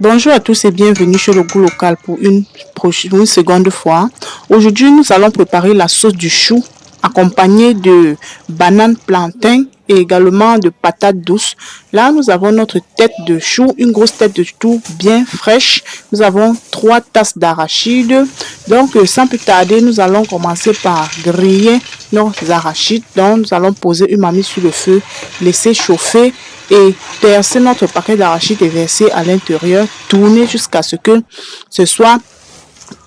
Bonjour à tous et bienvenue chez le goût local pour une seconde fois. Aujourd'hui, nous allons préparer la sauce du chou accompagnée de bananes plantain et également de patates douces. Là, nous avons notre tête de chou, une grosse tête de chou bien fraîche. Nous avons 3 tasses d'arachides. Donc, sans plus tarder, nous allons commencer par griller nos arachides. Donc, nous allons poser une marmite sur le feu, laisser chauffer et percer notre paquet d'arachides et verser à l'intérieur, tourner jusqu'à ce que ce soit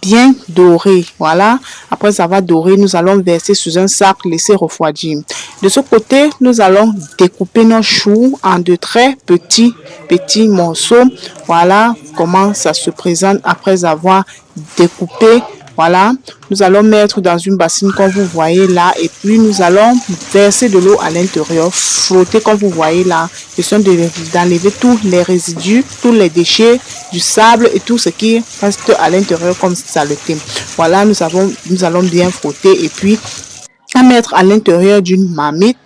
bien doré. Voilà, après avoir doré, nous allons verser sous un sac, laisser refroidir. De ce côté, nous allons découper nos choux en de très petits morceaux. Voilà comment ça se présente après avoir découpé. Voilà, nous allons mettre dans une bassine comme vous voyez là et puis nous allons verser de l'eau à l'intérieur, frotter comme vous voyez là, question d'enlever tous les résidus, tous les déchets, du sable et tout ce qui reste à l'intérieur comme saleté. Voilà, nous allons bien frotter et puis à mettre à l'intérieur d'une marmite.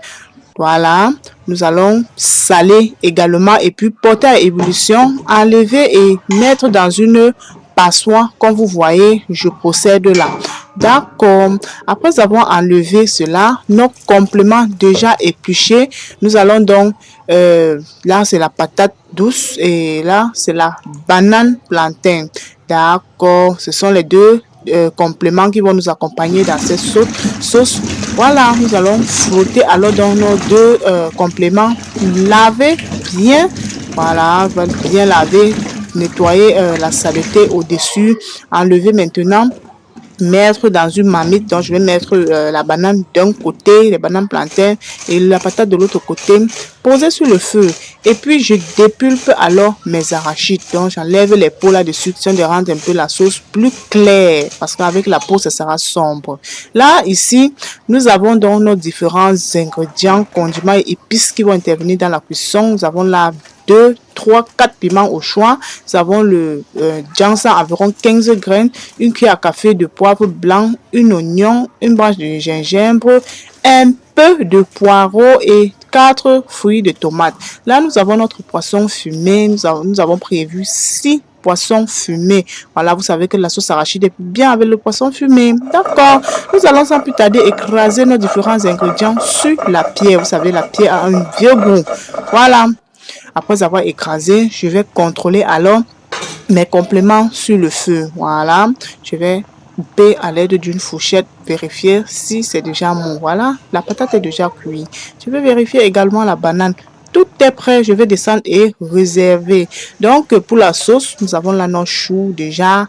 Voilà, nous allons saler également et puis porter à ébullition, enlever et mettre dans une passoire comme vous voyez, je procède là. D'accord, après avoir enlevé cela, nos compléments déjà épluchés, nous allons donc, là c'est la patate douce et là c'est la banane plantain. D'accord, ce sont les deux compléments qui vont nous accompagner dans cette sauce. Voilà, nous allons frotter alors dans nos deux compléments, laver bien, voilà, bien laver, nettoyer la saleté au-dessus, enlever maintenant, mettre dans une marmite. Donc je vais mettre la banane d'un côté, les bananes plantains et la patate de l'autre côté, poser sur le feu et puis je dépulpe alors mes arachides. Donc j'enlève les peaux là-dessus qui sont de rendre un peu la sauce plus claire parce qu'avec la peau ça sera sombre. Là ici nous avons donc nos différents ingrédients, condiments et épices qui vont intervenir dans la cuisson. Nous avons là 2, 3, 4 piments au choix. Nous avons le jansa environ 15 graines, une cuillère à café de poivre blanc, un oignon, une branche de gingembre, un peu de poireau et 4 fruits de tomate. Là, nous avons notre poisson fumé. Nous avons prévu 6 poissons fumés. Voilà, vous savez que la sauce arachide est bien avec le poisson fumé. D'accord. Nous allons sans plus tarder écraser nos différents ingrédients sur la pierre. Vous savez, la pierre a un vieux goût. Voilà. Après avoir écrasé, je vais contrôler alors mes compléments sur le feu. Voilà, je vais couper à l'aide d'une fourchette, vérifier si c'est déjà mou. Voilà, la patate est déjà cuite. Je vais vérifier également la banane. Tout est prêt, je vais descendre et réserver. Donc, pour la sauce, nous avons là nos choux déjà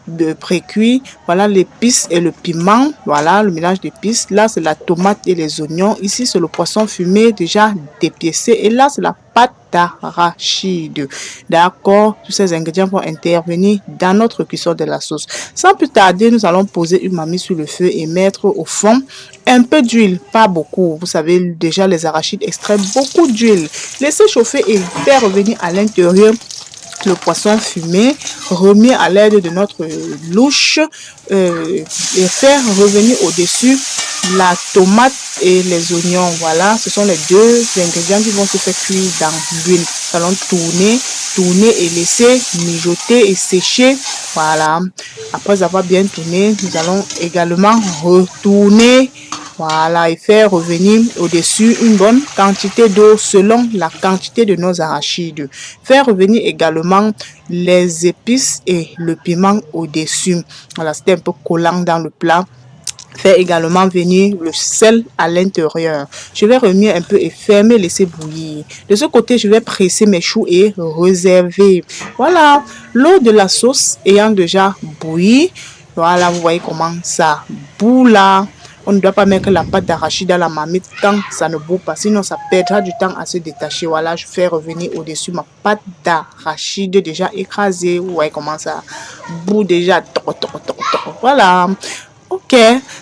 de pré-cuit. Voilà l'épice et le piment. Voilà le mélange d'épices. Là, c'est la tomate et les oignons. Ici, c'est le poisson fumé déjà dépiécé. Et là, c'est la pâte d'arachide. D'accord, tous ces ingrédients vont intervenir dans notre cuisson de la sauce. Sans plus tarder, nous allons poser une marmite sur le feu et mettre au fond un peu d'huile, pas beaucoup. Vous savez déjà, les arachides extraient beaucoup d'huile. Laissez chauffer et faire revenir à l'intérieur le poisson fumé, remis à l'aide de notre louche et faire revenir au-dessus la tomate et les oignons. Voilà, ce sont les deux ingrédients qui vont se faire cuire dans l'huile. Nous allons tourner et laisser mijoter et sécher. Voilà, après avoir bien tourné, nous allons également retourner. Voilà, et faire revenir au-dessus une bonne quantité d'eau selon la quantité de nos arachides. Faire revenir également les épices et le piment au-dessus. Voilà, c'était un peu collant dans le plat. Faire également venir le sel à l'intérieur. Je vais remuer un peu et fermer, laisser bouillir. De ce côté, je vais presser mes choux et réserver. Voilà, l'eau de la sauce ayant déjà bouilli. Voilà, vous voyez comment ça bout là. On ne doit pas mettre la pâte d'arachide dans la marmite quand ça ne bout pas, sinon ça perdra du temps à se détacher. Voilà, je fais revenir au-dessus ma pâte d'arachide déjà écrasée. Vous voyez comment ça bout déjà. Voilà. Ok,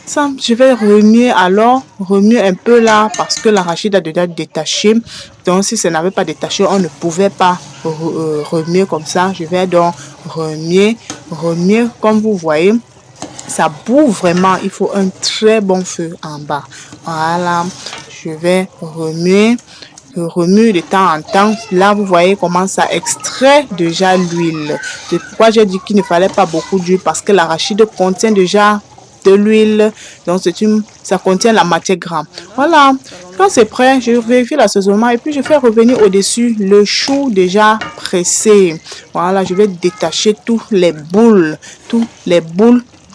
ça, je vais remuer un peu là parce que l'arachide a déjà détaché. Donc, si ça n'avait pas détaché, on ne pouvait pas remuer comme ça. Je vais donc remuer comme vous voyez. Ça bout vraiment, il faut un très bon feu en bas. Voilà, je vais remuer Je remue de temps en temps. Là, vous voyez comment ça extrait déjà l'huile. C'est pourquoi j'ai dit qu'il ne fallait pas beaucoup d'huile parce que l'arachide contient déjà de l'huile. Donc, ça contient la matière grasse. Voilà. Quand c'est prêt, je vérifie l'assaisonnement et puis je fais revenir au-dessus le chou déjà pressé. Voilà, je vais détacher tous les boules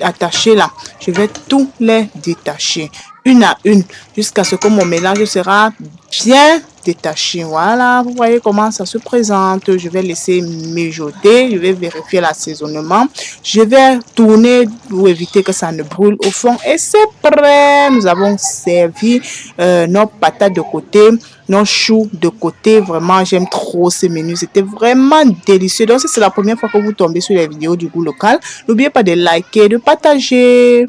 attachées là. Je vais tous les détacher une à une jusqu'à ce que mon mélange sera bien détaché. Voilà, vous voyez comment ça se présente. Je vais laisser mijoter, je vais vérifier l'assaisonnement. Je vais tourner pour éviter que ça ne brûle au fond. Et c'est prêt. Nous avons servi nos patates de côté, nos choux de côté. Vraiment, j'aime trop ces menus. C'était vraiment délicieux. Donc, si c'est la première fois que vous tombez sur les vidéos du goût local, n'oubliez pas de liker, de partager.